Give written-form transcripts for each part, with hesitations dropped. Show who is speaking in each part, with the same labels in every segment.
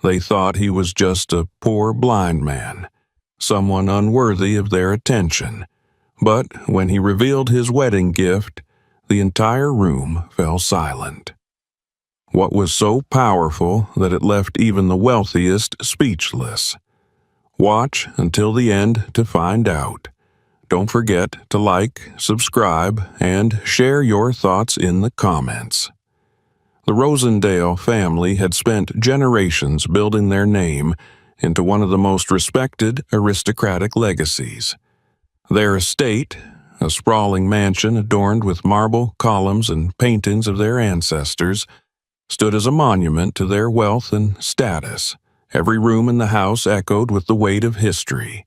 Speaker 1: They thought he was just a poor blind man, someone unworthy of their attention. But when he revealed his wedding gift, the entire room fell silent. What was so powerful that it left even the wealthiest speechless? Watch until the end to find out. Don't forget to like, subscribe, and share your thoughts in the comments. The Rosendale family had spent generations building their name into one of the most respected aristocratic legacies. Their estate, a sprawling mansion adorned with marble columns and paintings of their ancestors, stood as a monument to their wealth and status. Every room in the house echoed with the weight of history,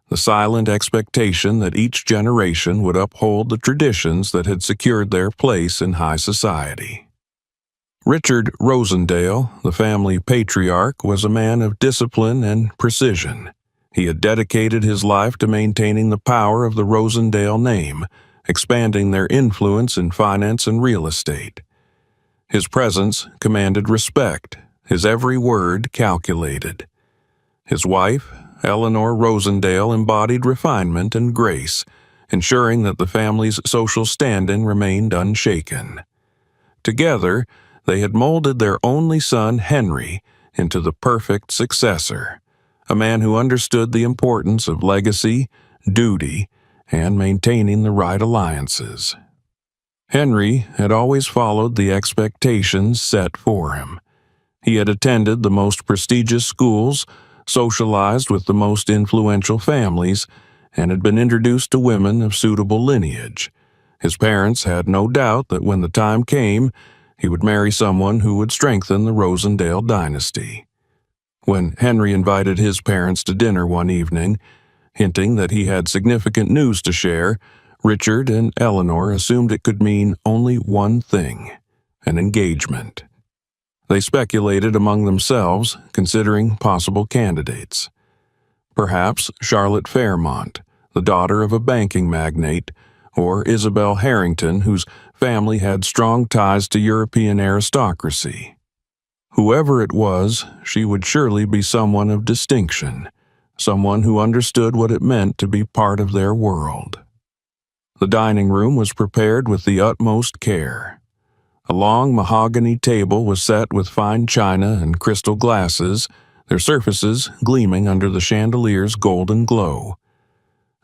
Speaker 1: the silent expectation that each generation would uphold the traditions that had secured their place in high society. Richard Rosendale, the family patriarch, was a man of discipline and precision. He had dedicated his life to maintaining the power of the Rosendale name, expanding their influence in finance and real estate. His presence commanded respect, his every word calculated. His wife, Eleanor Rosendale, embodied refinement and grace, ensuring that the family's social standing remained unshaken. Together, they had molded their only son, Henry, into the perfect successor, a man who understood the importance of legacy, duty, and maintaining the right alliances. Henry had always followed the expectations set for him. He had attended the most prestigious schools, socialized with the most influential families, and had been introduced to women of suitable lineage. His parents had no doubt that when the time came, he would marry someone who would strengthen the Rosendale dynasty. When Henry invited his parents to dinner one evening, hinting that he had significant news to share, Richard and Eleanor assumed it could mean only one thing: an engagement. They speculated among themselves, considering possible candidates. Perhaps Charlotte Fairmont, the daughter of a banking magnate, or Isabel Harrington, whose family had strong ties to European aristocracy. Whoever it was, she would surely be someone of distinction, someone who understood what it meant to be part of their world. The dining room was prepared with the utmost care. A long mahogany table was set with fine china and crystal glasses, their surfaces gleaming under the chandelier's golden glow.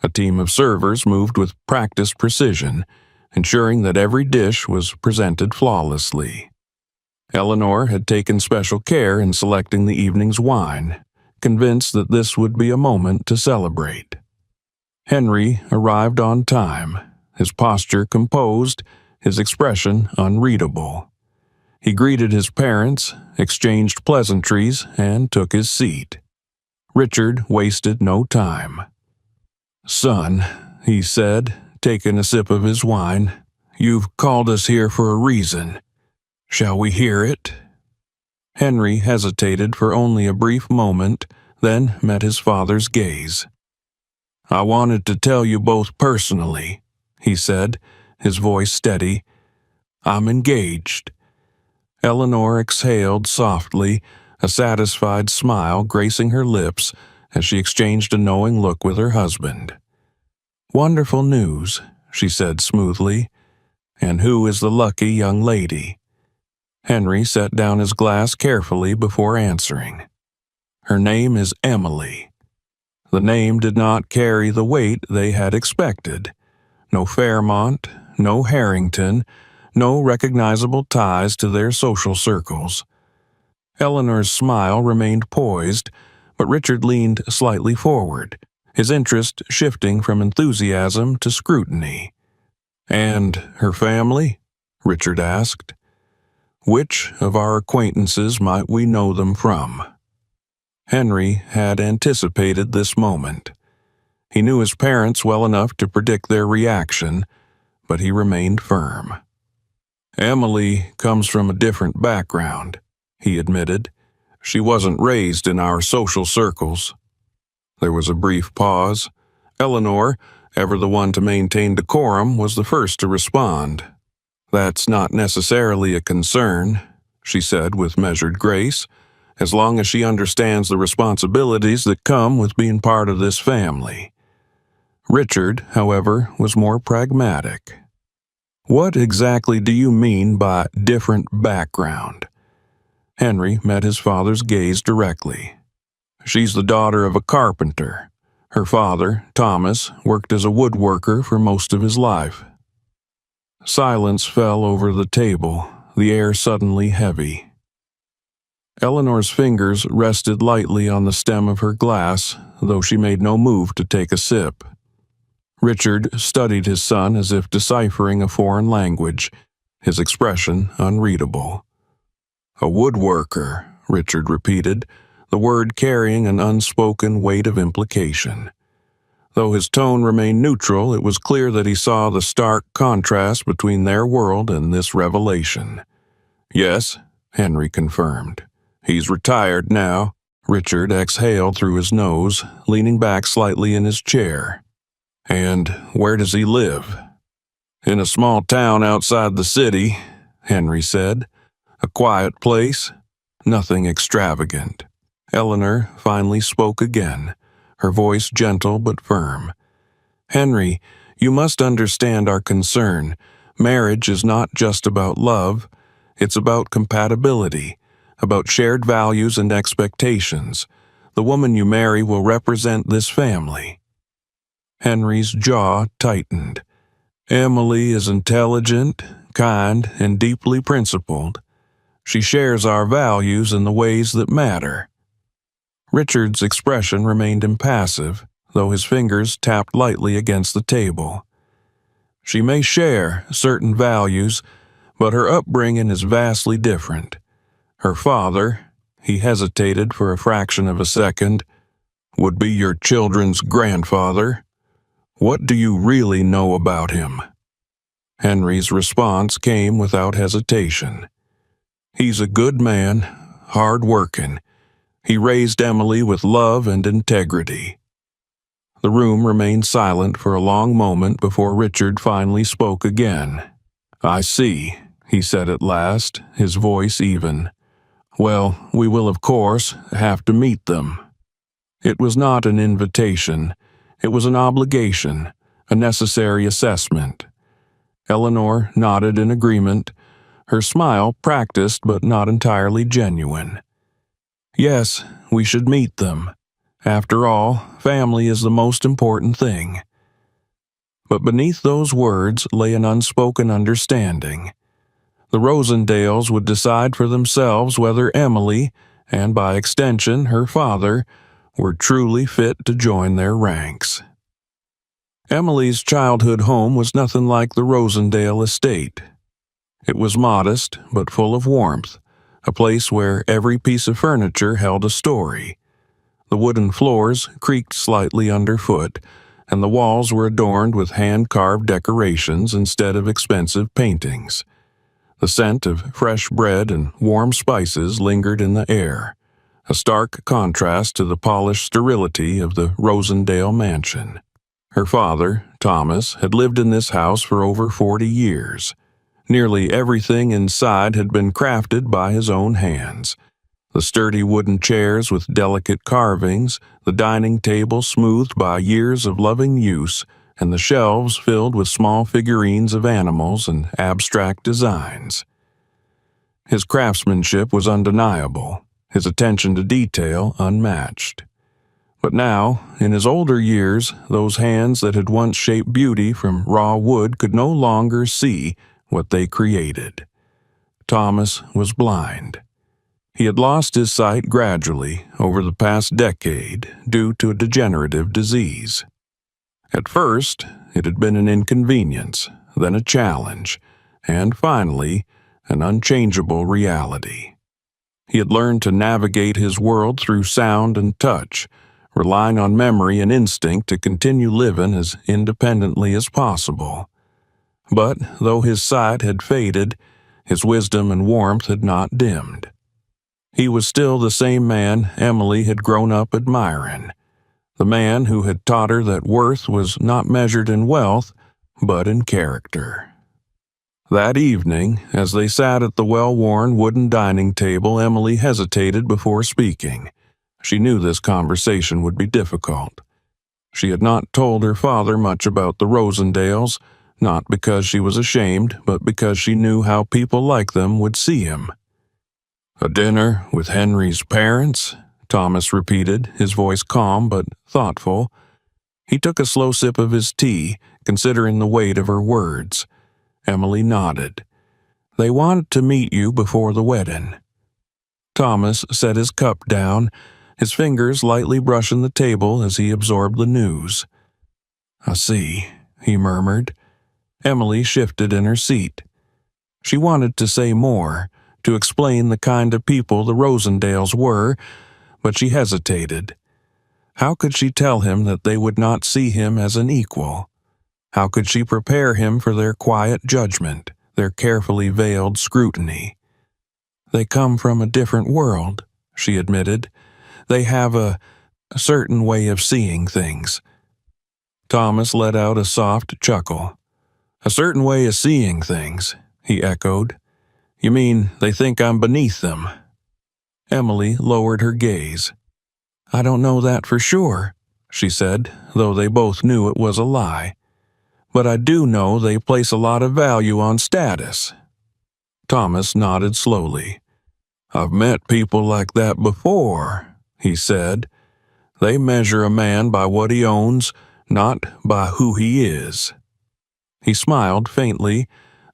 Speaker 1: A team of servers moved with practiced precision, ensuring that every dish was presented flawlessly. Eleanor had taken special care in selecting the evening's wine, convinced that this would be a moment to celebrate. Henry arrived on time, his posture composed, his expression unreadable. He greeted his parents, exchanged pleasantries, and took his seat. Richard wasted no time. "Son," he said, taking a sip of his wine, "you've called us here for a reason. Shall we hear it?" Henry hesitated for only a brief moment, then met his father's gaze. "I wanted to tell you both personally," he said, his voice steady. "I'm engaged." Eleanor exhaled softly, a satisfied smile gracing her lips as she exchanged a knowing look with her husband. "Wonderful news," she said smoothly. "And who is the lucky young lady?" Henry set down his glass carefully before answering. "Her name is Emily." The name did not carry the weight they had expected. No Fairmont, no Harrington, no recognizable ties to their social circles. Eleanor's smile remained poised, but Richard leaned slightly forward, his interest shifting from enthusiasm to scrutiny. "And her family?" Richard asked. "Which of our acquaintances might we know them from?" Henry had anticipated this moment. He knew his parents well enough to predict their reaction, but he remained firm. "Emily comes from a different background," he admitted. "She wasn't raised in our social circles." There was a brief pause. Eleanor, ever the one to maintain decorum, was the first to respond. "That's not necessarily a concern," she said with measured grace. as long as she understands the responsibilities that come with being part of this family. Richard, however, was more pragmatic. What exactly do you mean by different background? Henry met his father's gaze directly. She's the daughter of a carpenter. Her father, Thomas, worked as a woodworker for most of his life. Silence fell over the table, the air suddenly heavy. Eleanor's fingers rested lightly on the stem of her glass, though she made no move to take a sip. Richard studied his son as if deciphering a foreign language, his expression unreadable. "A woodworker," Richard repeated, the word carrying an unspoken weight of implication. Though his tone remained neutral, it was clear that he saw the stark contrast between their world and this revelation. "Yes," Henry confirmed. "He's retired now." Richard exhaled through his nose, leaning back slightly in his chair. "And where does he live?" "In a small town outside the city," Henry said. "A quiet place, nothing extravagant." Eleanor finally spoke again, her voice gentle but firm. "Henry, you must understand our concern. Marriage is not just about love. It's about compatibility, about shared values and expectations. The woman you marry will represent this family." Henry's jaw tightened. "Emily is intelligent, kind, and deeply principled. She shares our values in the ways that matter." Richard's expression remained impassive, though his fingers tapped lightly against the table. "She may share certain values, but her upbringing is vastly different. Her father," he hesitated for a fraction of a second, "would be your children's grandfather. What do you really know about him?" Henry's response came without hesitation. "He's a good man, hard-working. He raised Emily with love and integrity." The room remained silent for a long moment before Richard finally spoke again. "I see," he said at last, his voice even. "Well, we will of course have to meet them." It was not an invitation. It was an obligation, a necessary assessment. Eleanor nodded in agreement, her smile practiced but not entirely genuine. "Yes, we should meet them. After all, family is the most important thing." But beneath those words lay an unspoken understanding. The Rosendales would decide for themselves whether Emily, and by extension her father, were truly fit to join their ranks. Emily's childhood home was nothing like the Rosendale estate. It was modest, but full of warmth, a place where every piece of furniture held a story. The wooden floors creaked slightly underfoot, and the walls were adorned with hand-carved decorations instead of expensive paintings. The scent of fresh bread and warm spices lingered in the air, a stark contrast to the polished sterility of the Rosendale mansion. Her father, Thomas, had lived in this house for over 40 years. Nearly everything inside had been crafted by his own hands. The sturdy wooden chairs with delicate carvings, the dining table smoothed by years of loving use, and the shelves filled with small figurines of animals and abstract designs. His craftsmanship was undeniable, his attention to detail unmatched. But now, in his older years, those hands that had once shaped beauty from raw wood could no longer see what they created. Thomas was blind. He had lost his sight gradually over the past decade due to a degenerative disease. At first, it had been an inconvenience, then a challenge, and finally, an unchangeable reality. He had learned to navigate his world through sound and touch, relying on memory and instinct to continue living as independently as possible. But though his sight had faded, his wisdom and warmth had not dimmed. He was still the same man Emily had grown up admiring, the man who had taught her that worth was not measured in wealth, but in character. That evening, as they sat at the well-worn wooden dining table, Emily hesitated before speaking. She knew this conversation would be difficult. She had not told her father much about the Rosendales, not because she was ashamed, but because she knew how people like them would see him. "A dinner with Henry's parents?" Thomas repeated, his voice calm but thoughtful. He took a slow sip of his tea, considering the weight of her words. Emily nodded. "They wanted to meet you before the wedding." Thomas set his cup down, his fingers lightly brushing the table as he absorbed the news. "I see," he murmured. Emily shifted in her seat. She wanted to say more, to explain the kind of people the Rosendales were, but she hesitated. How could she tell him that they would not see him as an equal? How could she prepare him for their quiet judgment, their carefully veiled scrutiny? "They come from a different world," she admitted. "They have a certain way of seeing things." Thomas let out a soft chuckle. "A certain way of seeing things," he echoed. "You mean they think I'm beneath them?" Emily lowered her gaze. "I don't know that for sure," she said, though they both knew it was a lie. "But I do know they place a lot of value on status." Thomas nodded slowly. "I've met people like that before," he said. "They measure a man by what he owns, not by who he is." He smiled faintly,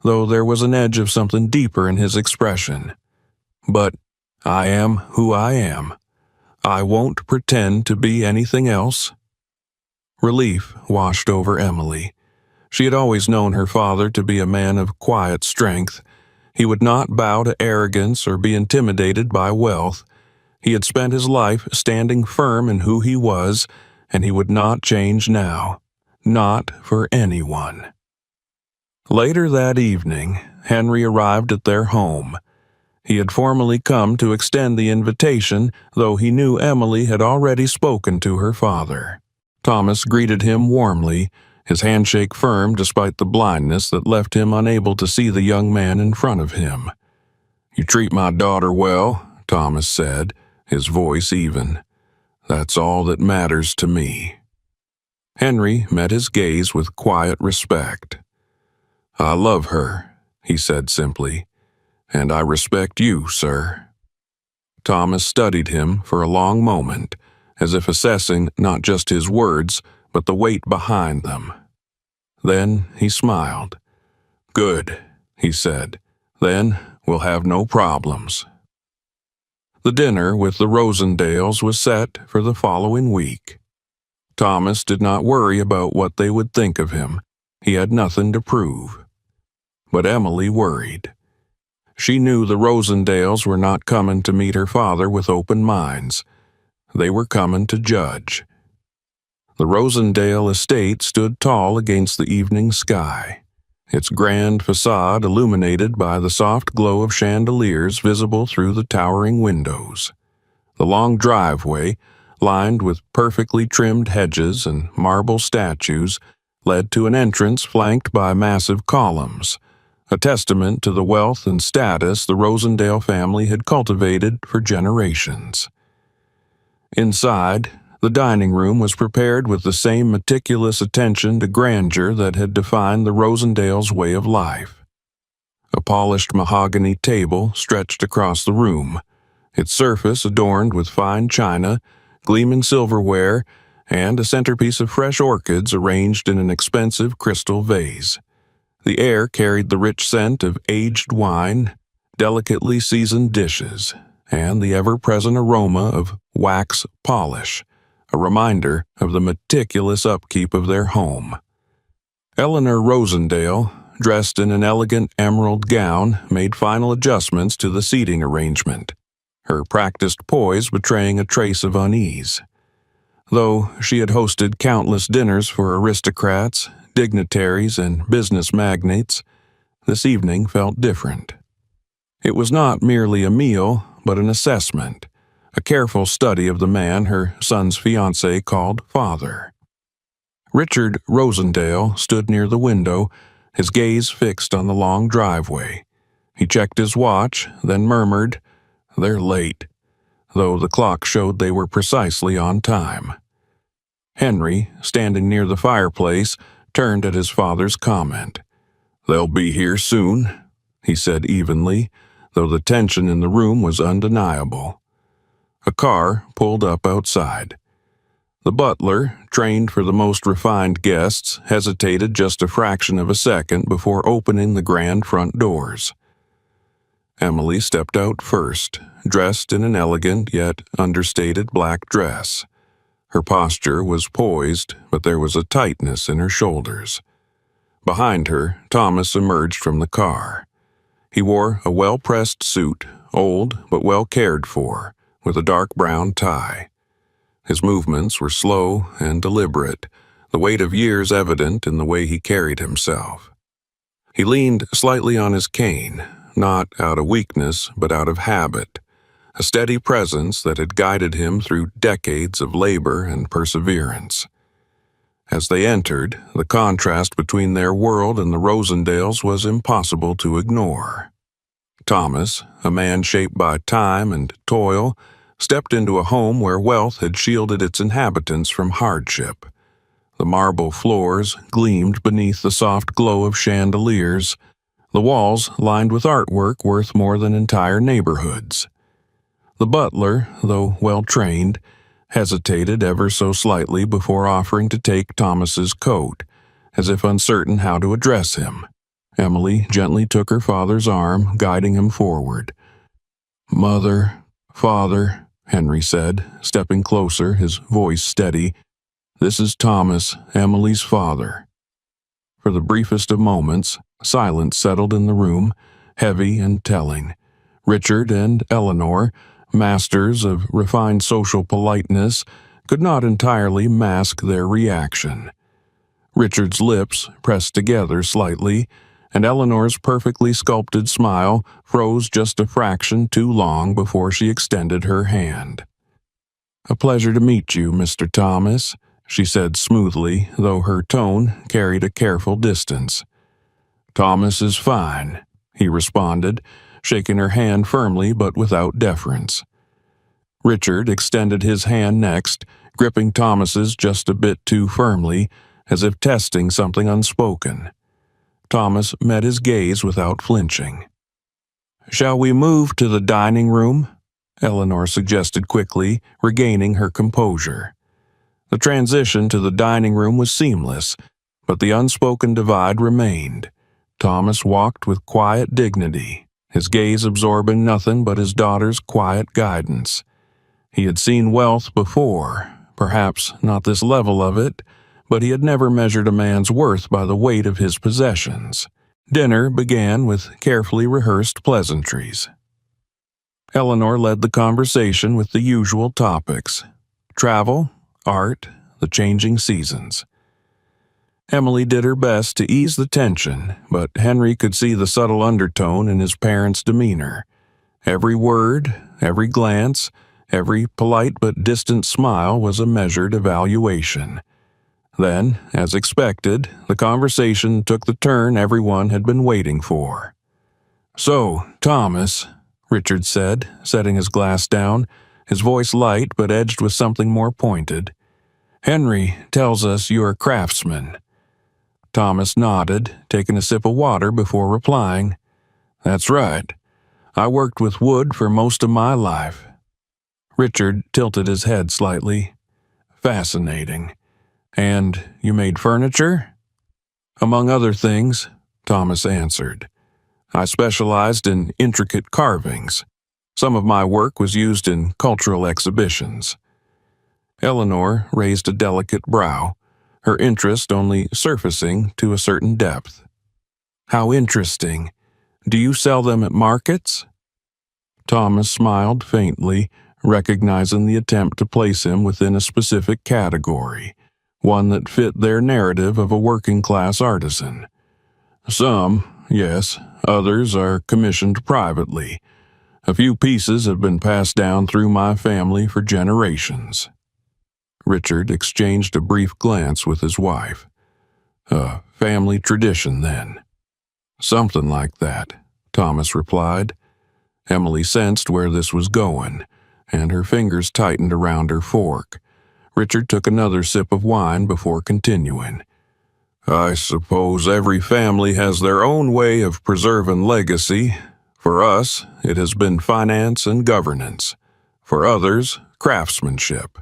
Speaker 1: though there was an edge of something deeper in his expression. "But I am who I am. I won't pretend to be anything else." Relief washed over Emily. She had always known her father to be a man of quiet strength. He would not bow to arrogance or be intimidated by wealth. He had spent his life standing firm in who he was, and he would not change now. Not for anyone. Later that evening, Henry arrived at their home. He had formally come to extend the invitation, though he knew Emily had already spoken to her father. Thomas greeted him warmly, his handshake firm despite the blindness that left him unable to see the young man in front of him. "You treat my daughter well," Thomas said, his voice even. "That's all that matters to me." Henry met his gaze with quiet respect. "I love her," he said simply, "and I respect you, sir." Thomas studied him for a long moment, as if assessing not just his words, but the weight behind them. Then he smiled. "Good," he said. "Then we'll have no problems." The dinner with the Rosendales was set for the following week. Thomas did not worry about what they would think of him. He had nothing to prove. But Emily worried. She knew the Rosendales were not coming to meet her father with open minds. They were coming to judge. The Rosendale estate stood tall against the evening sky, its grand facade illuminated by the soft glow of chandeliers visible through the towering windows. The long driveway, lined with perfectly trimmed hedges and marble statues, led to an entrance flanked by massive columns, a testament to the wealth and status the Rosendale family had cultivated for generations. Inside, the dining room was prepared with the same meticulous attention to grandeur that had defined the Rosendales' way of life. A polished mahogany table stretched across the room, its surface adorned with fine china, gleaming silverware, and a centerpiece of fresh orchids arranged in an expensive crystal vase. The air carried the rich scent of aged wine, delicately seasoned dishes, and the ever-present aroma of wax polish, a reminder of the meticulous upkeep of their home. Eleanor Rosendale, dressed in an elegant emerald gown, made final adjustments to the seating arrangement, her practiced poise betraying a trace of unease. Though she had hosted countless dinners for aristocrats, dignitaries, and business magnates, this evening felt different. It was not merely a meal, but an assessment, a careful study of the man her son's fiancé called father. Richard Rosendale stood near the window, his gaze fixed on the long driveway. He checked his watch, then murmured, "They're late," though the clock showed they were precisely on time. Henry, standing near the fireplace, turned at his father's comment. "They'll be here soon," he said evenly, though the tension in the room was undeniable. A car pulled up outside. The butler, trained for the most refined guests, hesitated just a fraction of a second before opening the grand front doors. Emily stepped out first, dressed in an elegant yet understated black dress. Her posture was poised, but there was a tightness in her shoulders. Behind her, Thomas emerged from the car. He wore a well-pressed suit, old but well cared for, with a dark brown tie. His movements were slow and deliberate, the weight of years evident in the way he carried himself. He leaned slightly on his cane, not out of weakness but out of habit, a steady presence that had guided him through decades of labor and perseverance. As they entered, the contrast between their world and the Rosendales was impossible to ignore. Thomas, a man shaped by time and toil, stepped into a home where wealth had shielded its inhabitants from hardship. The marble floors gleamed beneath the soft glow of chandeliers, the walls lined with artwork worth more than entire neighborhoods. The butler, though well-trained, hesitated ever so slightly before offering to take Thomas's coat, as if uncertain how to address him. Emily gently took her father's arm, guiding him forward. "Mother, Father," Henry said, stepping closer, his voice steady, "this is Thomas, Emily's father." For the briefest of moments, silence settled in the room, heavy and telling. Richard and Eleanor, masters of refined social politeness, could not entirely mask their reaction. Richard's lips pressed together slightly, and Eleanor's perfectly sculpted smile froze just a fraction too long before she extended her hand. "A pleasure to meet you, Mr. Thomas," she said smoothly, though her tone carried a careful distance. "Thomas is fine," he responded, shaking her hand firmly but without deference. Richard extended his hand next, gripping Thomas's just a bit too firmly, as if testing something unspoken. Thomas met his gaze without flinching. "Shall we move to the dining room?" Eleanor suggested quickly, regaining her composure. The transition to the dining room was seamless, but the unspoken divide remained. Thomas walked with quiet dignity, his gaze absorbing nothing but his daughter's quiet guidance. He had seen wealth before, perhaps not this level of it, but he had never measured a man's worth by the weight of his possessions. Dinner began with carefully rehearsed pleasantries. Eleanor led the conversation with the usual topics: travel, art, the changing seasons. Emily did her best to ease the tension, but Henry could see the subtle undertone in his parents' demeanor. Every word, every glance, every polite but distant smile was a measured evaluation. Then, as expected, the conversation took the turn everyone had been waiting for. "So, Thomas," Richard said, setting his glass down, his voice light but edged with something more pointed. "Henry tells us you're a craftsman." Thomas nodded, taking a sip of water before replying, "That's right. I worked with wood for most of my life." Richard tilted his head slightly. "Fascinating. And you made furniture?" "Among other things," Thomas answered. "I specialized in intricate carvings. Some of my work was used in cultural exhibitions." Eleanor raised a delicate brow, her interest only surfacing to a certain depth. "How interesting. Do you sell them at markets?" Thomas smiled faintly, recognizing the attempt to place him within a specific category, one that fit their narrative of a working-class artisan. "Some, yes. Others are commissioned privately. A few pieces have been passed down through my family for generations." Richard exchanged a brief glance with his wife. "A family tradition, then," Something like that, Thomas replied. Emily sensed where this was going, and her fingers tightened around her fork. Richard took another sip of wine before continuing. I suppose every family has their own way of preserving legacy. For us, it has been finance and governance. For others, craftsmanship.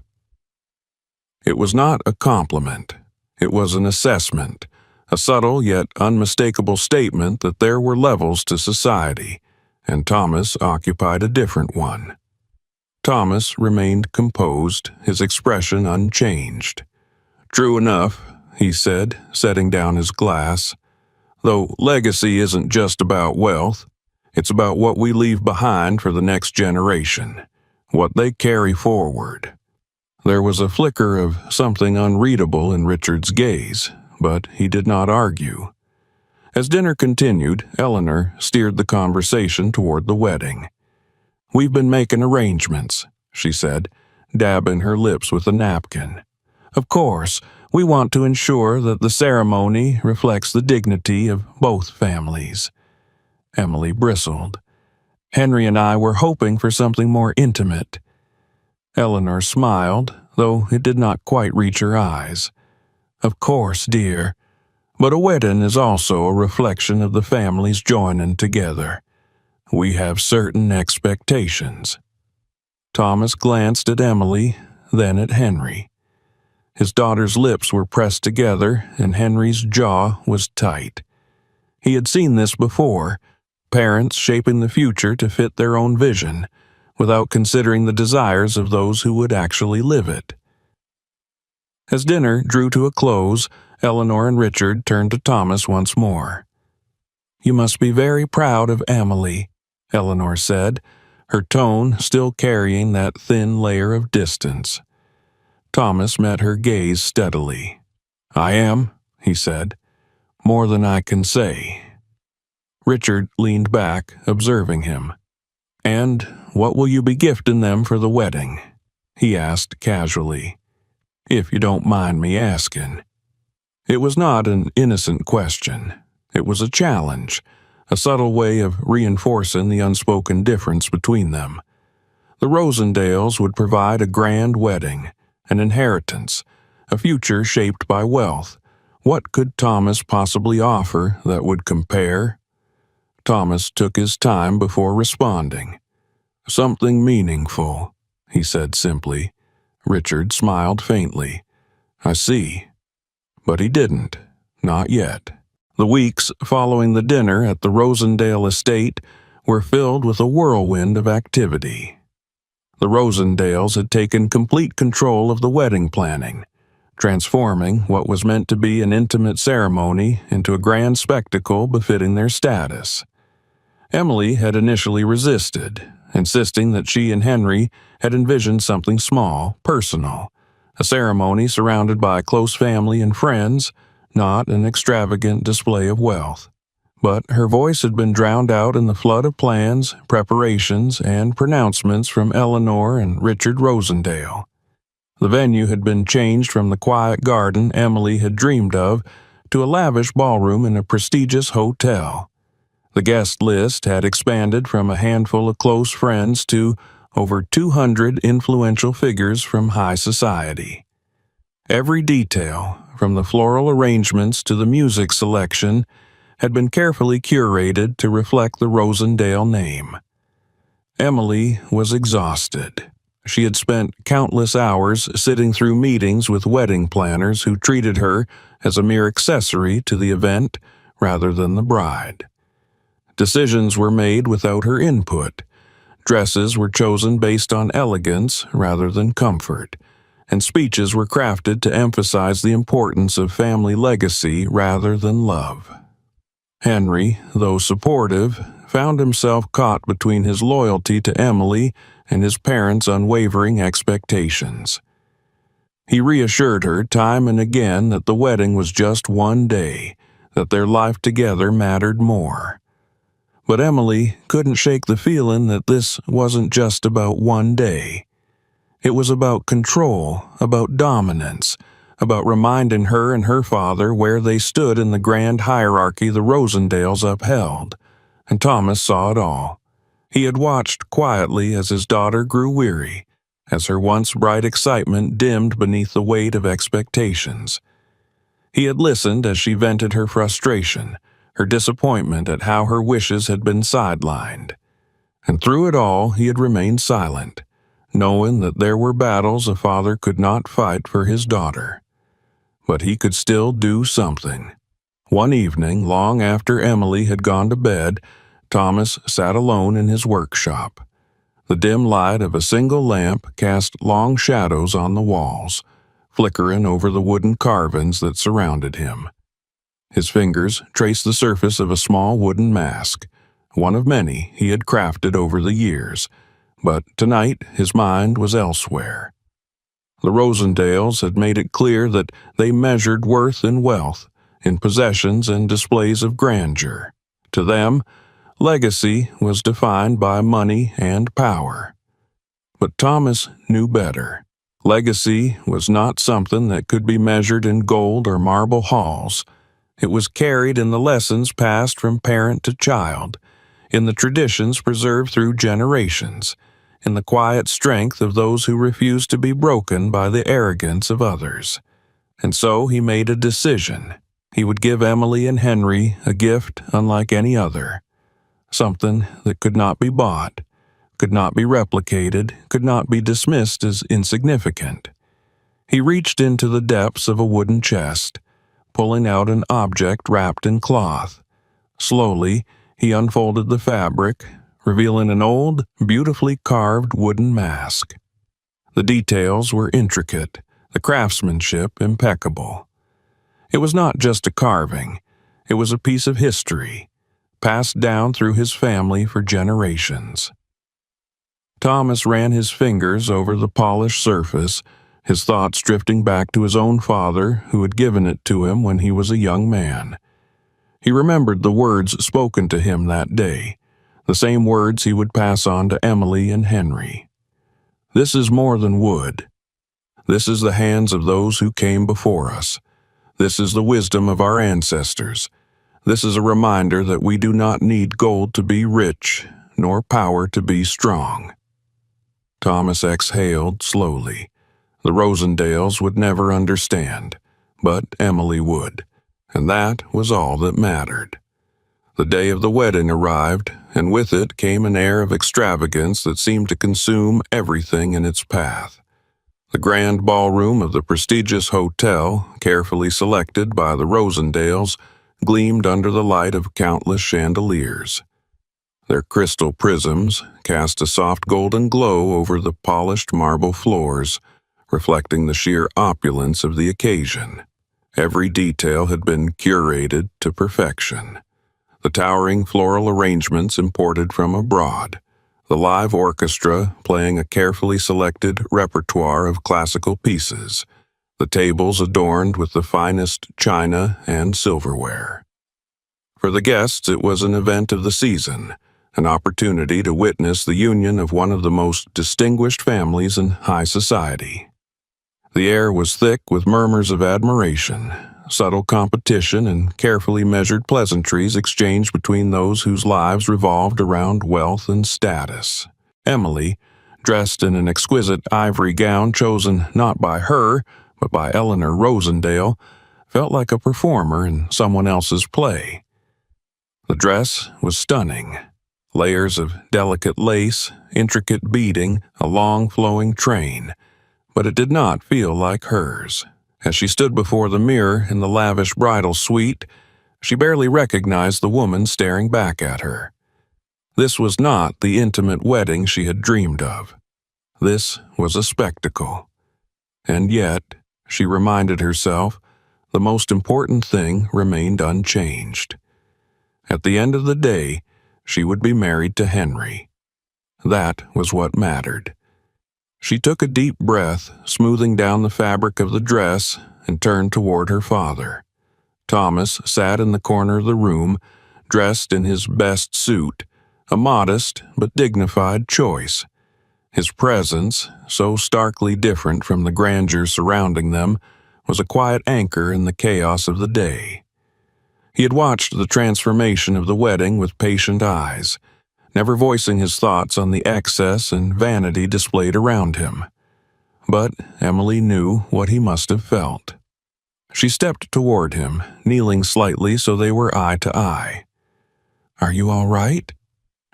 Speaker 1: It was not a compliment. It was an assessment, a subtle yet unmistakable statement that there were levels to society, and Thomas occupied a different one. Thomas remained composed, his expression unchanged. True enough, he said, setting down his glass. Though legacy isn't just about wealth, it's about what we leave behind for the next generation, what they carry forward. There was a flicker of something unreadable in Richard's gaze, but he did not argue. As dinner continued, Eleanor steered the conversation toward the wedding. We've been making arrangements, she said, dabbing her lips with a napkin. Of course, we want to ensure that the ceremony reflects the dignity of both families. Emily bristled. Henry and I were hoping for something more intimate. Eleanor smiled, though it did not quite reach her eyes. Of course, dear, but a wedding is also a reflection of the families joining together. We have certain expectations. Thomas glanced at Emily, then at Henry. His daughter's lips were pressed together, and Henry's jaw was tight. He had seen this before, parents shaping the future to fit their own vision, without considering the desires of those who would actually live it. As dinner drew to a close, Eleanor and Richard turned to Thomas once more. You must be very proud of Emily, Eleanor said, her tone still carrying that thin layer of distance. Thomas met her gaze steadily. I am, he said, more than I can say. Richard leaned back, observing him. And what will you be gifting them for the wedding? He asked casually. If you don't mind me asking. It was not an innocent question. It was a challenge, a subtle way of reinforcing the unspoken difference between them. The Rosendales would provide a grand wedding, an inheritance, a future shaped by wealth. What could Thomas possibly offer that would compare? Thomas took his time before responding. Something meaningful, he said simply. Richard smiled faintly. I see. But he didn't. Not yet. The weeks following the dinner at the Rosendale estate were filled with a whirlwind of activity. The Rosendales had taken complete control of the wedding planning, transforming what was meant to be an intimate ceremony into a grand spectacle befitting their status. Emily had initially resisted, insisting that she and Henry had envisioned something small, personal, a ceremony surrounded by close family and friends, not an extravagant display of wealth. But her voice had been drowned out in the flood of plans, preparations, and pronouncements from Eleanor and Richard Rosendale. The venue had been changed from the quiet garden Emily had dreamed of to a lavish ballroom in a prestigious hotel. The guest list had expanded from a handful of close friends to over 200 influential figures from high society. Every detail, from the floral arrangements to the music selection, had been carefully curated to reflect the Rosendale name. Emily was exhausted. She had spent countless hours sitting through meetings with wedding planners who treated her as a mere accessory to the event rather than the bride. Decisions were made without her input. Dresses were chosen based on elegance rather than comfort, and speeches were crafted to emphasize the importance of family legacy rather than love. Henry, though supportive, found himself caught between his loyalty to Emily and his parents' unwavering expectations. He reassured her time and again that the wedding was just one day, that their life together mattered more. But Emily couldn't shake the feeling that this wasn't just about one day. It was about control, about dominance, about reminding her and her father where they stood in the grand hierarchy the Rosendales upheld, and Thomas saw it all. He had watched quietly as his daughter grew weary, as her once bright excitement dimmed beneath the weight of expectations. He had listened as she vented her frustration, her disappointment at how her wishes had been sidelined. And through it all he had remained silent, knowing that there were battles a father could not fight for his daughter. But he could still do something. One evening, long after Emily had gone to bed, Thomas sat alone in his workshop. The dim light of a single lamp cast long shadows on the walls, flickering over the wooden carvings that surrounded him. His fingers traced the surface of a small wooden mask, one of many he had crafted over the years, but tonight his mind was elsewhere. The Rosendales had made it clear that they measured worth in wealth, in possessions and displays of grandeur. To them, legacy was defined by money and power. But Thomas knew better. Legacy was not something that could be measured in gold or marble halls. It was carried in the lessons passed from parent to child, in the traditions preserved through generations, in the quiet strength of those who refused to be broken by the arrogance of others. And so he made a decision. He would give Emily and Henry a gift unlike any other, something that could not be bought, could not be replicated, could not be dismissed as insignificant. He reached into the depths of a wooden chest, pulling out an object wrapped in cloth. Slowly, he unfolded the fabric, revealing an old, beautifully carved wooden mask. The details were intricate, the craftsmanship impeccable. It was not just a carving, it was a piece of history, passed down through his family for generations. Thomas ran his fingers over the polished surface, his thoughts drifting back to his own father who had given it to him when he was a young man. He remembered the words spoken to him that day, the same words he would pass on to Emily and Henry. This is more than wood. This is the hands of those who came before us. This is the wisdom of our ancestors. This is a reminder that we do not need gold to be rich, nor power to be strong. Thomas exhaled slowly. The Rosendales would never understand, but Emily would, and that was all that mattered. The day of the wedding arrived, and with it came an air of extravagance that seemed to consume everything in its path. The grand ballroom of the prestigious hotel, carefully selected by the Rosendales, gleamed under the light of countless chandeliers. Their crystal prisms cast a soft golden glow over the polished marble floors, reflecting the sheer opulence of the occasion. Every detail had been curated to perfection. The towering floral arrangements imported from abroad, the live orchestra playing a carefully selected repertoire of classical pieces, the tables adorned with the finest china and silverware. For the guests, it was an event of the season, an opportunity to witness the union of one of the most distinguished families in high society. The air was thick with murmurs of admiration, subtle competition, and carefully measured pleasantries exchanged between those whose lives revolved around wealth and status. Emily, dressed in an exquisite ivory gown chosen not by her, but by Eleanor Rosendale, felt like a performer in someone else's play. The dress was stunning. Layers of delicate lace, intricate beading, a long flowing train, but it did not feel like hers. As she stood before the mirror in the lavish bridal suite, she barely recognized the woman staring back at her. This was not the intimate wedding she had dreamed of. This was a spectacle. And yet, she reminded herself, the most important thing remained unchanged. At the end of the day, she would be married to Henry. That was what mattered. She took a deep breath, smoothing down the fabric of the dress, and turned toward her father. Thomas sat in the corner of the room, dressed in his best suit, a modest but dignified choice. His presence, so starkly different from the grandeur surrounding them, was a quiet anchor in the chaos of the day. He had watched the transformation of the wedding with patient eyes, never voicing his thoughts on the excess and vanity displayed around him. But Emily knew what he must have felt. She stepped toward him, kneeling slightly so they were eye to eye. "Are you all right?"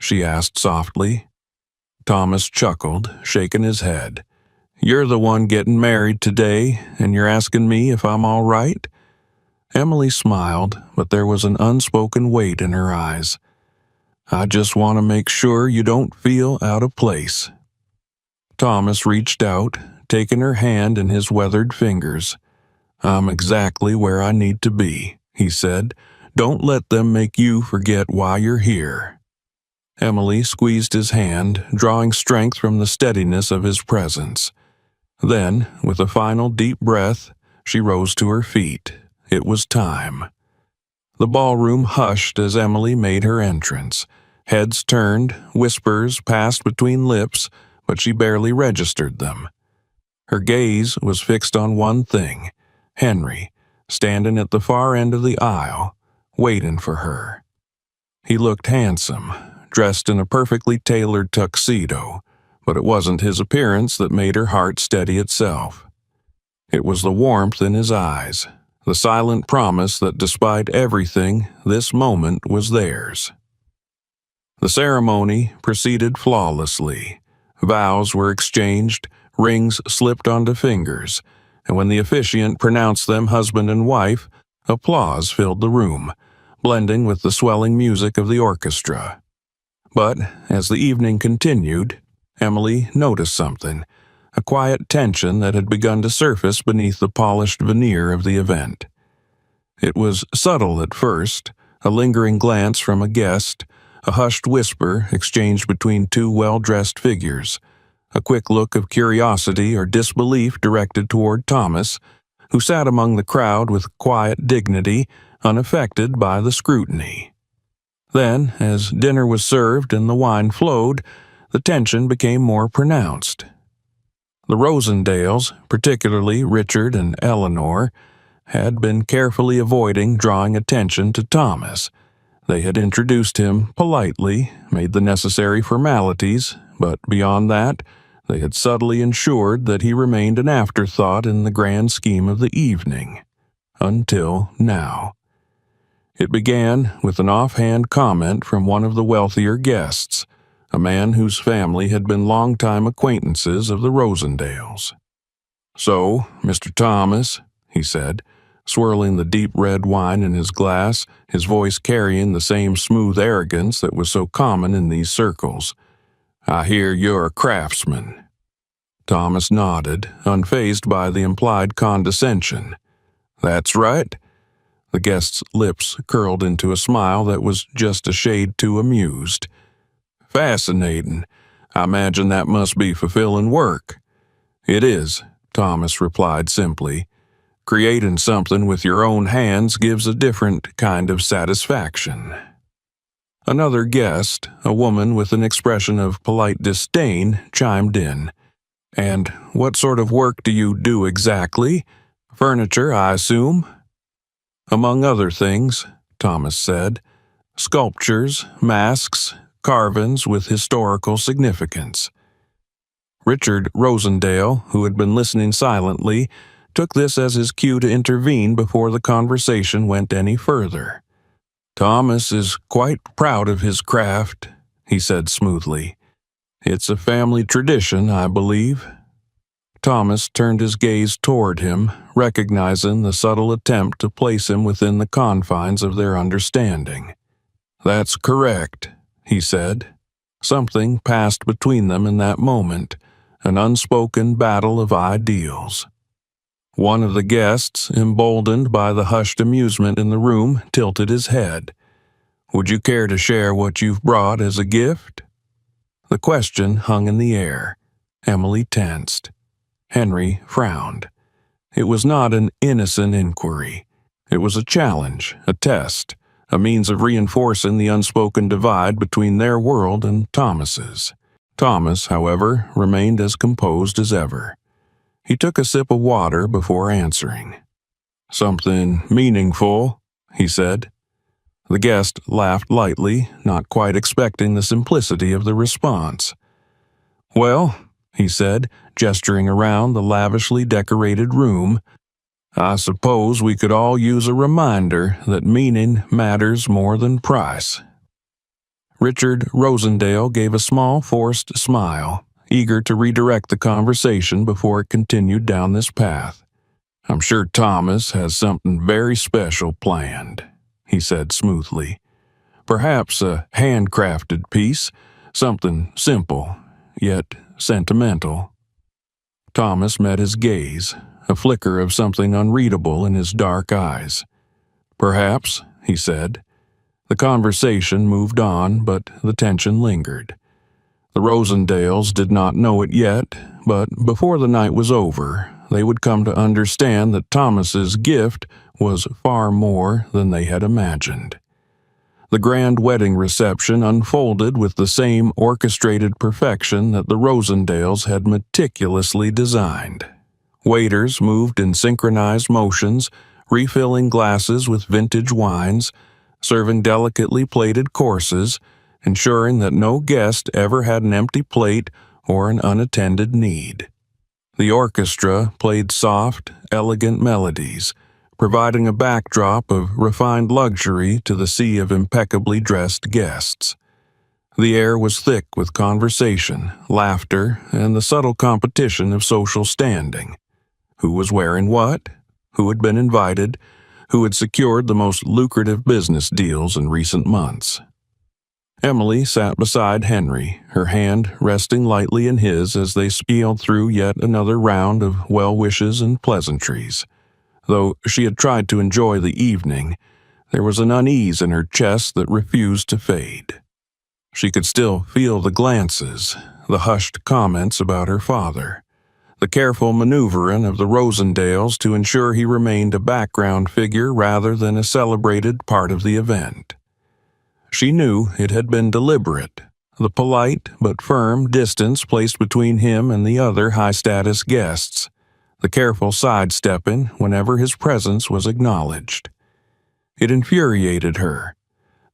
Speaker 1: she asked softly. Thomas chuckled, shaking his head. "You're the one getting married today, and you're asking me if I'm all right?" Emily smiled, but there was an unspoken weight in her eyes. "I just want to make sure you don't feel out of place." Thomas reached out, taking her hand in his weathered fingers. "I'm exactly where I need to be," he said. "Don't let them make you forget why you're here." Emily squeezed his hand, drawing strength from the steadiness of his presence. Then, with a final deep breath, she rose to her feet. It was time. The ballroom hushed as Emily made her entrance. Heads turned, whispers passed between lips, but she barely registered them. Her gaze was fixed on one thing: Henry, standing at the far end of the aisle, waiting for her. He looked handsome, dressed in a perfectly tailored tuxedo, but it wasn't his appearance that made her heart steady itself. It was the warmth in his eyes, the silent promise that despite everything, this moment was theirs. The ceremony proceeded flawlessly. Vows were exchanged, rings slipped onto fingers, and when the officiant pronounced them husband and wife, applause filled the room, blending with the swelling music of the orchestra. But as the evening continued, Emily noticed something, a quiet tension that had begun to surface beneath the polished veneer of the event. It was subtle at first, a lingering glance from a guest, a hushed whisper exchanged between two well-dressed figures, a quick look of curiosity or disbelief directed toward Thomas, who sat among the crowd with quiet dignity, unaffected by the scrutiny. Then, as dinner was served and the wine flowed, the tension became more pronounced. The Rosendales, particularly Richard and Eleanor, had been carefully avoiding drawing attention to Thomas. They had introduced him politely, made the necessary formalities, but beyond that, they had subtly ensured that he remained an afterthought in the grand scheme of the evening. Until now. It began with an offhand comment from one of the wealthier guests, a man whose family had been longtime acquaintances of the Rosendales. "So, Mr. Thomas," he said, swirling the deep red wine in his glass, his voice carrying the same smooth arrogance that was so common in these circles, "I hear you're a craftsman." Thomas nodded, unfazed by the implied condescension. "That's right." The guest's lips curled into a smile that was just a shade too amused. "Fascinating. I imagine that must be fulfilling work." "It is," Thomas replied simply. "Creating something with your own hands gives a different kind of satisfaction." Another guest, a woman with an expression of polite disdain, chimed in. "And what sort of work do you do exactly? Furniture, I assume?" "Among other things," Thomas said. "Sculptures, masks, carvings with historical significance." Richard Rosendale, who had been listening silently, took this as his cue to intervene before the conversation went any further. "Thomas is quite proud of his craft," he said smoothly. "It's a family tradition, I believe." Thomas turned his gaze toward him, recognizing the subtle attempt to place him within the confines of their understanding. "That's correct," he said. Something passed between them in that moment, an unspoken battle of ideals. One of the guests, emboldened by the hushed amusement in the room, tilted his head. "Would you care to share what you've brought as a gift?" The question hung in the air. Emily tensed. Henry frowned. It was not an innocent inquiry. It was a challenge, a test, a means of reinforcing the unspoken divide between their world and Thomas's. Thomas, however, remained as composed as ever. He took a sip of water before answering. "Something meaningful," he said. The guest laughed lightly, not quite expecting the simplicity of the response. "Well," he said, gesturing around the lavishly decorated room, "I suppose we could all use a reminder that meaning matters more than price." Richard Rosendale gave a small, forced smile, eager to redirect the conversation before it continued down this path. "I'm sure Thomas has something very special planned," he said smoothly. "Perhaps a handcrafted piece, something simple, yet sentimental." Thomas met his gaze, a flicker of something unreadable in his dark eyes. "Perhaps," he said. The conversation moved on, but the tension lingered. The Rosendales did not know it yet, but before the night was over, they would come to understand that Thomas's gift was far more than they had imagined. The grand wedding reception unfolded with the same orchestrated perfection that the Rosendales had meticulously designed. Waiters moved in synchronized motions, refilling glasses with vintage wines, serving delicately plated courses, ensuring that no guest ever had an empty plate or an unattended need. The orchestra played soft, elegant melodies, providing a backdrop of refined luxury to the sea of impeccably dressed guests. The air was thick with conversation, laughter, and the subtle competition of social standing. Who was wearing what? Who had been invited? Who had secured the most lucrative business deals in recent months? Emily sat beside Henry, her hand resting lightly in his as they scaled through yet another round of well wishes and pleasantries. Though she had tried to enjoy the evening, there was an unease in her chest that refused to fade. She could still feel the glances, the hushed comments about her father, the careful maneuvering of the Rosendales to ensure he remained a background figure rather than a celebrated part of the event. She knew it had been deliberate, the polite but firm distance placed between him and the other high-status guests, the careful sidestepping whenever his presence was acknowledged. It infuriated her,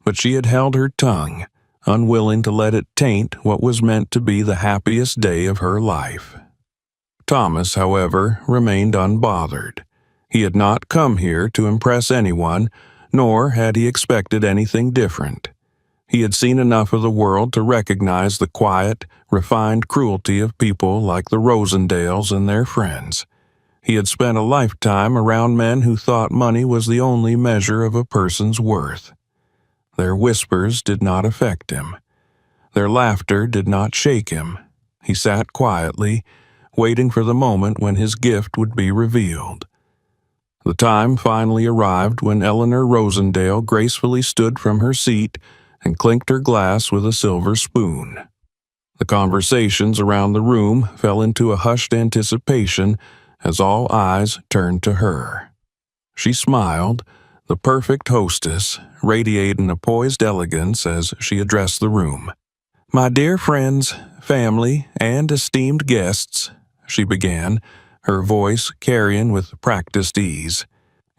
Speaker 1: but she had held her tongue, unwilling to let it taint what was meant to be the happiest day of her life. Thomas, however, remained unbothered. He had not come here to impress anyone, nor had he expected anything different. He had seen enough of the world to recognize the quiet, refined cruelty of people like the Rosendales and their friends. He had spent a lifetime around men who thought money was the only measure of a person's worth. Their whispers did not affect him. Their laughter did not shake him. He sat quietly, waiting for the moment when his gift would be revealed. The time finally arrived when Eleanor Rosendale gracefully stood from her seat and clinked her glass with a silver spoon. The conversations around the room fell into a hushed anticipation as all eyes turned to her. She smiled, the perfect hostess, radiating a poised elegance as she addressed the room. "My dear friends, family, and esteemed guests," she began, her voice carrying with practiced ease.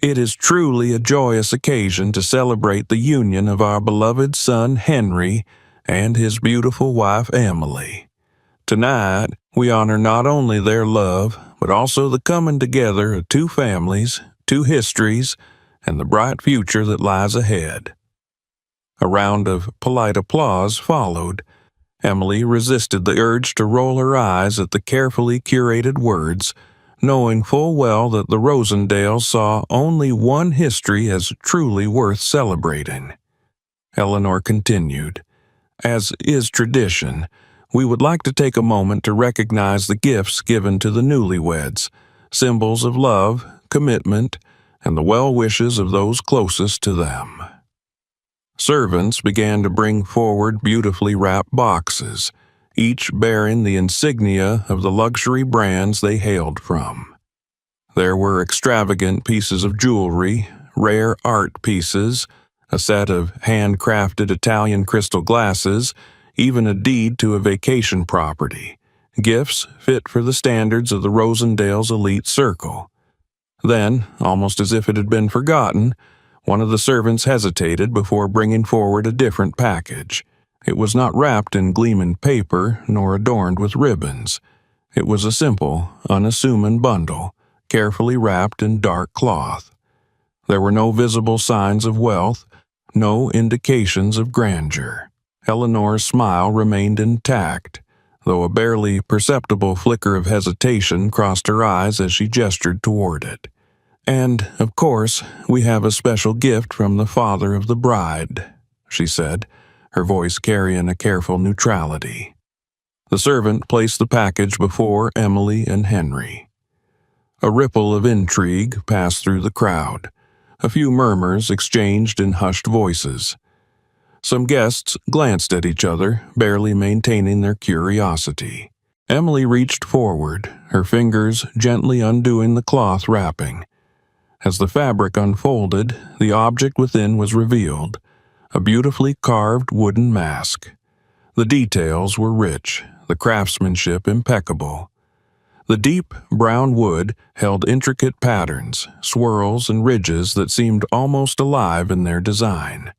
Speaker 1: "It is truly a joyous occasion to celebrate the union of our beloved son Henry and his beautiful wife Emily. Tonight, we honor not only their love, but also the coming together of two families, two histories, and the bright future that lies ahead." A round of polite applause followed. Emily resisted the urge to roll her eyes at the carefully curated words, knowing full well that the Rosendales saw only one history as truly worth celebrating. Eleanor continued, "As is tradition, we would like to take a moment to recognize the gifts given to the newlyweds, symbols of love, commitment, and the well wishes of those closest to them." Servants began to bring forward beautifully wrapped boxes, each bearing the insignia of the luxury brands they hailed from. There were extravagant pieces of jewelry, rare art pieces, a set of handcrafted Italian crystal glasses, even a deed to a vacation property, gifts fit for the standards of the Rosendale's elite circle. Then, almost as if it had been forgotten, one of the servants hesitated before bringing forward a different package. It was not wrapped in gleaming paper nor adorned with ribbons. It was a simple, unassuming bundle, carefully wrapped in dark cloth. There were no visible signs of wealth, no indications of grandeur. Eleanor's smile remained intact, though a barely perceptible flicker of hesitation crossed her eyes as she gestured toward it. "And, of course, we have a special gift from the father of the bride," she said, her voice carrying a careful neutrality. The servant placed the package before Emily and Henry. A ripple of intrigue passed through the crowd. A few murmurs exchanged in hushed voices. Some guests glanced at each other, barely maintaining their curiosity. Emily reached forward, her fingers gently undoing the cloth wrapping. As the fabric unfolded, the object within was revealed, a beautifully carved wooden mask. The details were rich, the craftsmanship impeccable. The deep, brown wood held intricate patterns, swirls, and ridges that seemed almost alive in their design.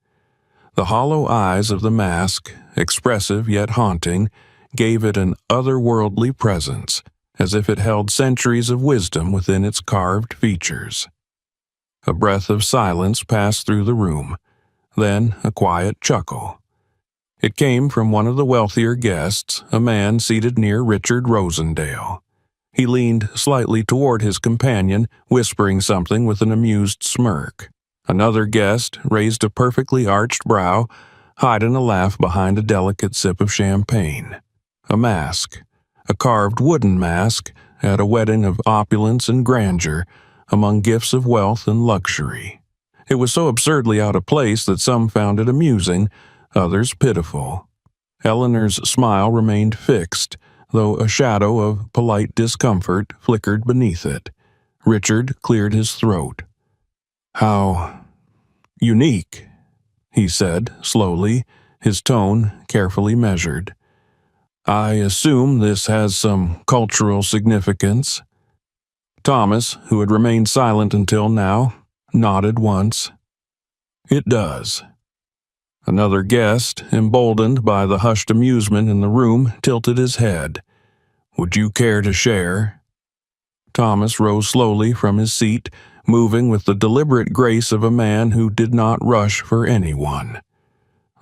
Speaker 1: The hollow eyes of the mask, expressive yet haunting, gave it an otherworldly presence, as if it held centuries of wisdom within its carved features. A breath of silence passed through the room, then a quiet chuckle. It came from one of the wealthier guests, a man seated near Richard Rosendale. He leaned slightly toward his companion, whispering something with an amused smirk. Another guest raised a perfectly arched brow, hiding a laugh behind a delicate sip of champagne. A mask, a carved wooden mask, at a wedding of opulence and grandeur, among gifts of wealth and luxury. It was so absurdly out of place that some found it amusing, others pitiful. Eleanor's smile remained fixed, though a shadow of polite discomfort flickered beneath it. Richard cleared his throat. "How unique," he said slowly, his tone carefully measured. "I assume this has some cultural significance." Thomas, who had remained silent until now, nodded once. "It does." Another guest, emboldened by the hushed amusement in the room, tilted his head. "Would you care to share?" Thomas rose slowly from his seat, moving with the deliberate grace of a man who did not rush for anyone.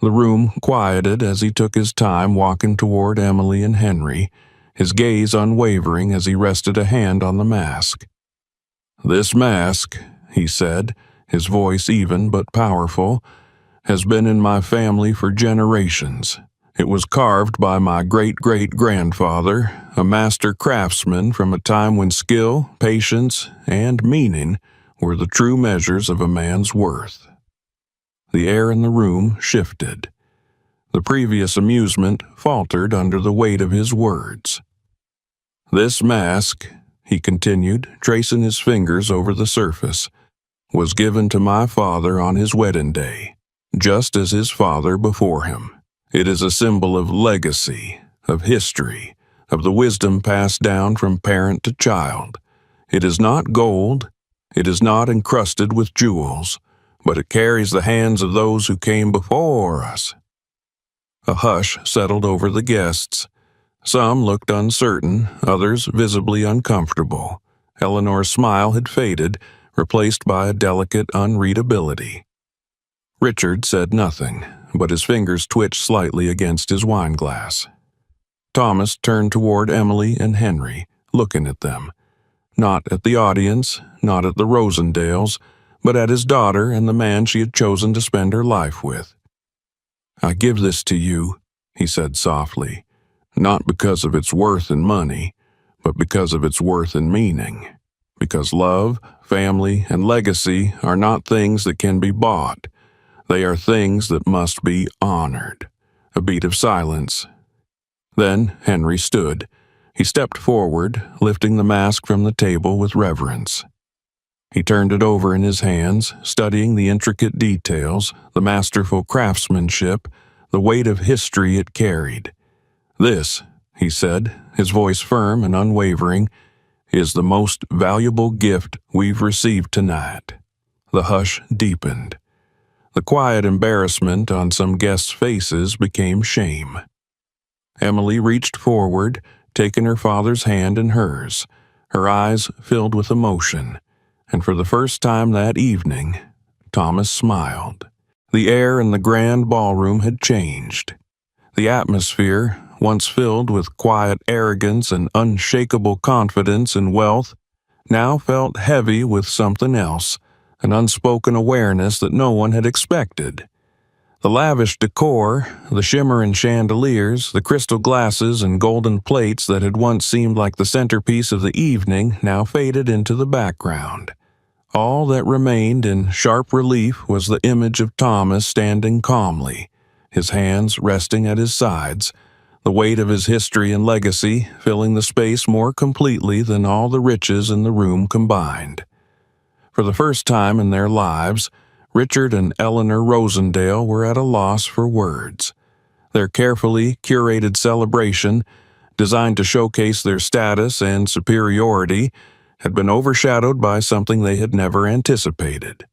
Speaker 1: The room quieted as he took his time walking toward Emily and Henry, his gaze unwavering as he rested a hand on the mask. "This mask," he said, his voice even but powerful, "has been in my family for generations. It was carved by my great-great-grandfather, a master craftsman from a time when skill, patience, and meaning were the true measures of a man's worth." The air in the room shifted. The previous amusement faltered under the weight of his words. "This mask," he continued, tracing his fingers over the surface, "was given to my father on his wedding day, just as his father before him. It is a symbol of legacy, of history, of the wisdom passed down from parent to child. It is not gold, it is not encrusted with jewels, but it carries the hands of those who came before us." A hush settled over the guests. Some looked uncertain, others visibly uncomfortable. Eleanor's smile had faded, replaced by a delicate unreadability. Richard said nothing, but his fingers twitched slightly against his wineglass. Thomas turned toward Emily and Henry, looking at them. Not at the audience, not at the Rosendales, but at his daughter and the man she had chosen to spend her life with. "I give this to you," he said softly, "not because of its worth in money, but because of its worth in meaning. Because love, family, and legacy are not things that can be bought. They are things that must be honored." A beat of silence. Then Henry stood. He stepped forward, lifting the mask from the table with reverence. He turned it over in his hands, studying the intricate details, the masterful craftsmanship, the weight of history it carried. "This," he said, his voice firm and unwavering, "is the most valuable gift we've received tonight." The hush deepened. The quiet embarrassment on some guests' faces became shame. Emily reached forward, taking her father's hand in hers, her eyes filled with emotion, and for the first time that evening, Thomas smiled. The air in the grand ballroom had changed. The atmosphere, once filled with quiet arrogance and unshakable confidence in wealth, now felt heavy with something else, an unspoken awareness that no one had expected. The lavish decor, the shimmering chandeliers, the crystal glasses and golden plates that had once seemed like the centerpiece of the evening now faded into the background. All that remained in sharp relief was the image of Thomas standing calmly, his hands resting at his sides, the weight of his history and legacy filling the space more completely than all the riches in the room combined. For the first time in their lives, Richard and Eleanor Rosendale were at a loss for words. Their carefully curated celebration, designed to showcase their status and superiority, had been overshadowed by something they had never anticipated.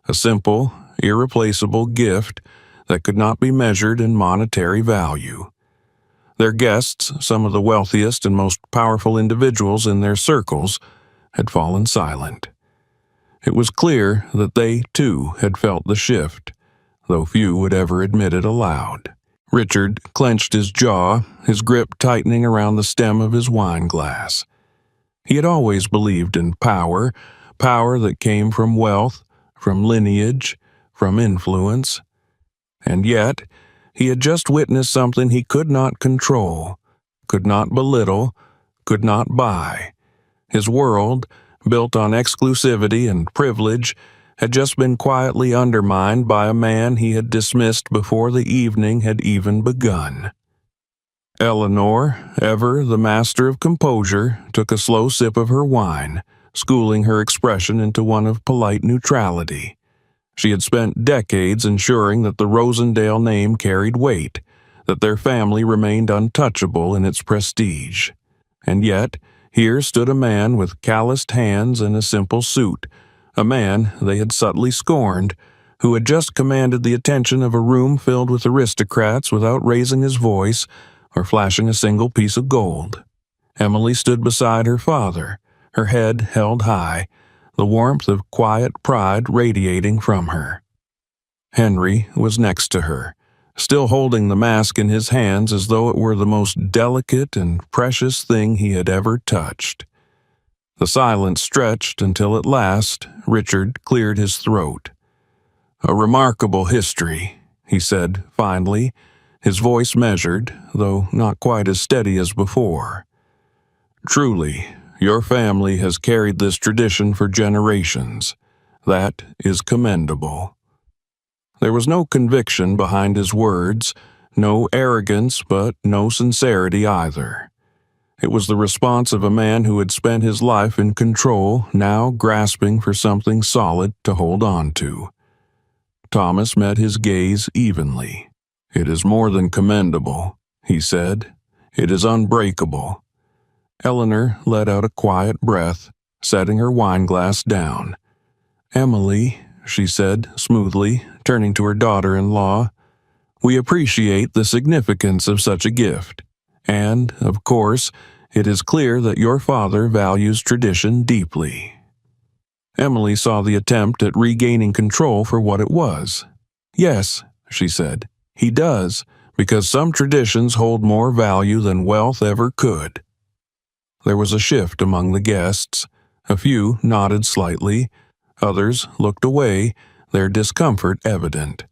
Speaker 1: A simple, irreplaceable gift that could not be measured in monetary value. Their guests, some of the wealthiest and most powerful individuals in their circles, had fallen silent. It was clear that they, too, had felt the shift, though few would ever admit it aloud. Richard clenched his jaw, his grip tightening around the stem of his wine glass. He had always believed in power, power that came from wealth, from lineage, from influence. And yet, he had just witnessed something he could not control, could not belittle, could not buy. His world, built on exclusivity and privilege, had just been quietly undermined by a man he had dismissed before the evening had even begun. Eleanor, ever the master of composure, took a slow sip of her wine, schooling her expression into one of polite neutrality. She had spent decades ensuring that the Rosendale name carried weight, that their family remained untouchable in its prestige. And yet, here stood a man with calloused hands and a simple suit, a man they had subtly scorned, who had just commanded the attention of a room filled with aristocrats without raising his voice or flashing a single piece of gold. Emily stood beside her father, her head held high, the warmth of quiet pride radiating from her. Henry was next to her, still holding the mask in his hands as though it were the most delicate and precious thing he had ever touched. The silence stretched until at last Richard cleared his throat. "A remarkable history," he said finally, his voice measured, though not quite as steady as before. "Truly, your family has carried this tradition for generations. That is commendable." There was no conviction behind his words, no arrogance, but no sincerity either. It was the response of a man who had spent his life in control, now grasping for something solid to hold on to. Thomas met his gaze evenly. "It is more than commendable," he said. "It is unbreakable." Eleanor let out a quiet breath, setting her wineglass down. "Emily," she said smoothly, turning to her daughter-in-law, "we appreciate the significance of such a gift. And, of course, it is clear that your father values tradition deeply." Emily saw the attempt at regaining control for what it was. "Yes," she said, "he does, because some traditions hold more value than wealth ever could." There was a shift among the guests. A few nodded slightly. Others looked away, their discomfort evident.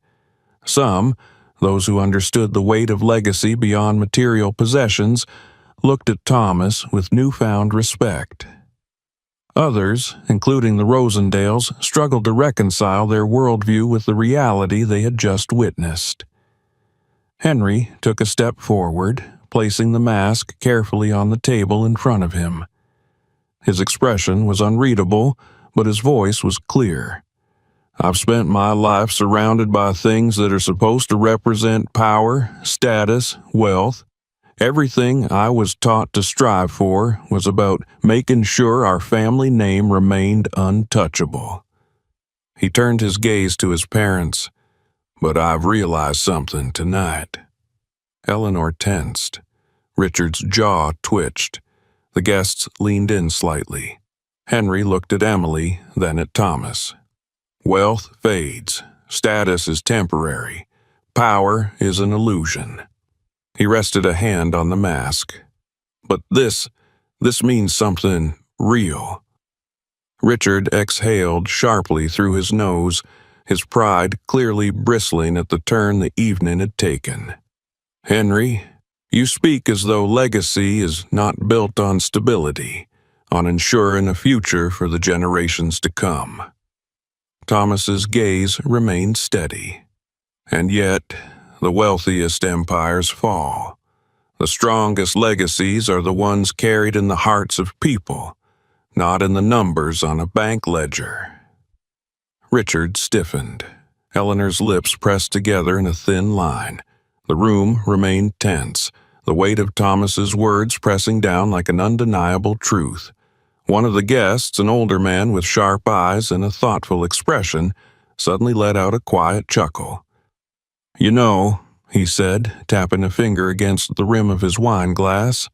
Speaker 1: Some, those who understood the weight of legacy beyond material possessions, looked at Thomas with newfound respect. Others, including the Rosendales, struggled to reconcile their worldview with the reality they had just witnessed. Henry took a step forward, placing the mask carefully on the table in front of him. His expression was unreadable, but his voice was clear. "I've spent my life surrounded by things that are supposed to represent power, status, wealth, Everything I was taught to strive for was about making sure our family name remained untouchable. He turned his gaze to his parents. But I've realized something tonight. Eleanor tensed. Richard's jaw twitched. The guests leaned in slightly. Henry looked at Emily, then at Thomas. Wealth fades. Status is temporary. Power is an illusion. He rested a hand on the mask. But this means something real. Richard exhaled sharply through his nose, his pride clearly bristling at the turn the evening had taken. Henry, you speak as though legacy is not built on stability, on ensuring a future for the generations to come. Thomas's gaze remained steady. And yet, the wealthiest empires fall. The strongest legacies are the ones carried in the hearts of people, not in the numbers on a bank ledger. Richard stiffened. Eleanor's lips pressed together in a thin line. The room remained tense, the weight of Thomas's words pressing down like an undeniable truth. One of the guests, an older man with sharp eyes and a thoughtful expression, suddenly let out a quiet chuckle. You know, he said, tapping a finger against the rim of his wine glass,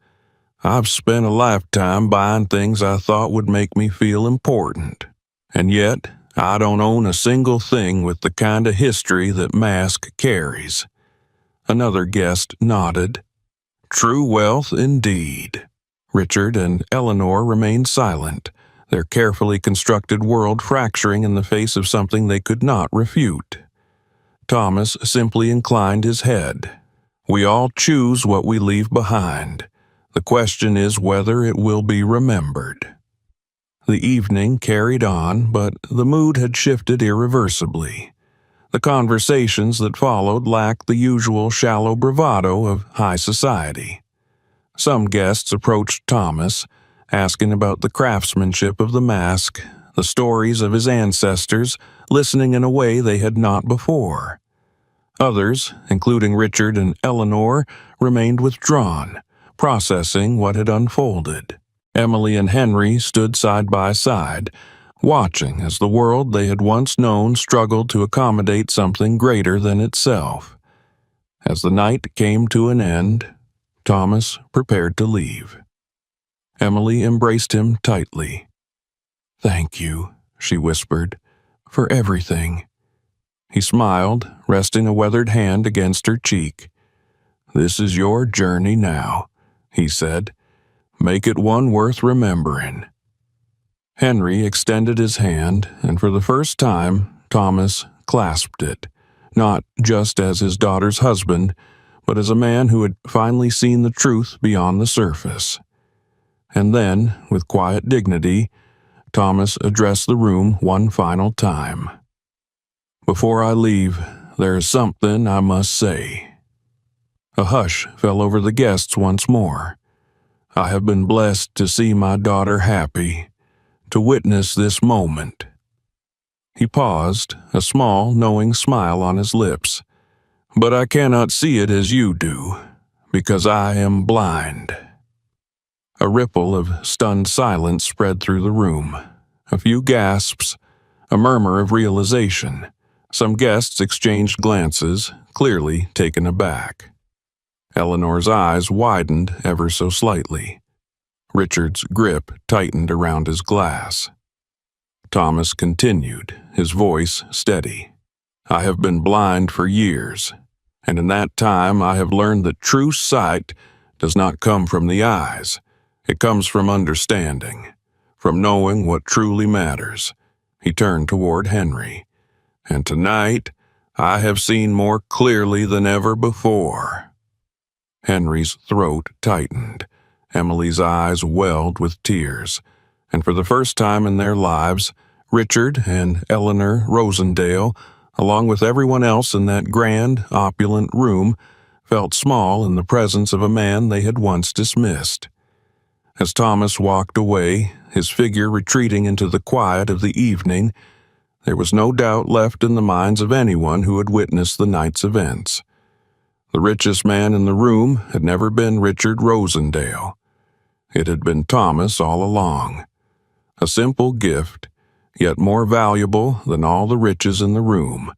Speaker 1: I've spent a lifetime buying things I thought would make me feel important. And yet, I don't own a single thing with the kind of history that Mask carries. Another guest nodded. True wealth indeed. Richard and Eleanor remained silent, their carefully constructed world fracturing in the face of something they could not refute. Thomas simply inclined his head. We all choose what we leave behind. The question is whether it will be remembered. The evening carried on, but the mood had shifted irreversibly. The conversations that followed lacked the usual shallow bravado of high society. Some guests approached Thomas, asking about the craftsmanship of the mask, the stories of his ancestors, listening in a way they had not before. Others, including Richard and Eleanor, remained withdrawn, processing what had unfolded. Emily and Henry stood side by side, watching as the world they had once known struggled to accommodate something greater than itself. As the night came to an end, Thomas prepared to leave. Emily embraced him tightly. "Thank you," she whispered, "for everything." He smiled, resting a weathered hand against her cheek. "This is your journey now," he said. "Make it one worth remembering." Henry extended his hand, and for the first time, Thomas clasped it, not just as his daughter's husband, but as a man who had finally seen the truth beyond the surface. And then, with quiet dignity, Thomas addressed the room one final time. "Before I leave, there is something I must say." A hush fell over the guests once more. "I have been blessed to see my daughter happy, to witness this moment." He paused, a small, knowing smile on his lips. "But I cannot see it as you do, because I am blind." A ripple of stunned silence spread through the room. A few gasps, a murmur of realization. Some guests exchanged glances, clearly taken aback. Eleanor's eyes widened ever so slightly. Richard's grip tightened around his glass. Thomas continued, his voice steady. "I have been blind for years, and in that time I have learned that true sight does not come from the eyes. It comes from understanding, from knowing what truly matters." He turned toward Henry. "And tonight, I have seen more clearly than ever before." Henry's throat tightened. Emily's eyes welled with tears, and for the first time in their lives, Richard and Eleanor Rosendale, along with everyone else in that grand, opulent room, felt small in the presence of a man they had once dismissed. As Thomas walked away, his figure retreating into the quiet of the evening, there was no doubt left in the minds of anyone who had witnessed the night's events. The richest man in the room had never been Richard Rosendale. It had been Thomas all along. A simple gift, yet more valuable than all the riches in the room.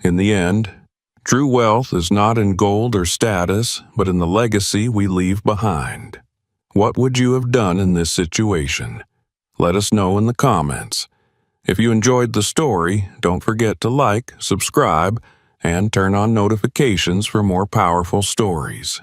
Speaker 1: In the end, true wealth is not in gold or status, but in the legacy we leave behind. What would you have done in this situation? Let us know in the comments. If you enjoyed the story, don't forget to like, subscribe, and turn on notifications for more powerful stories.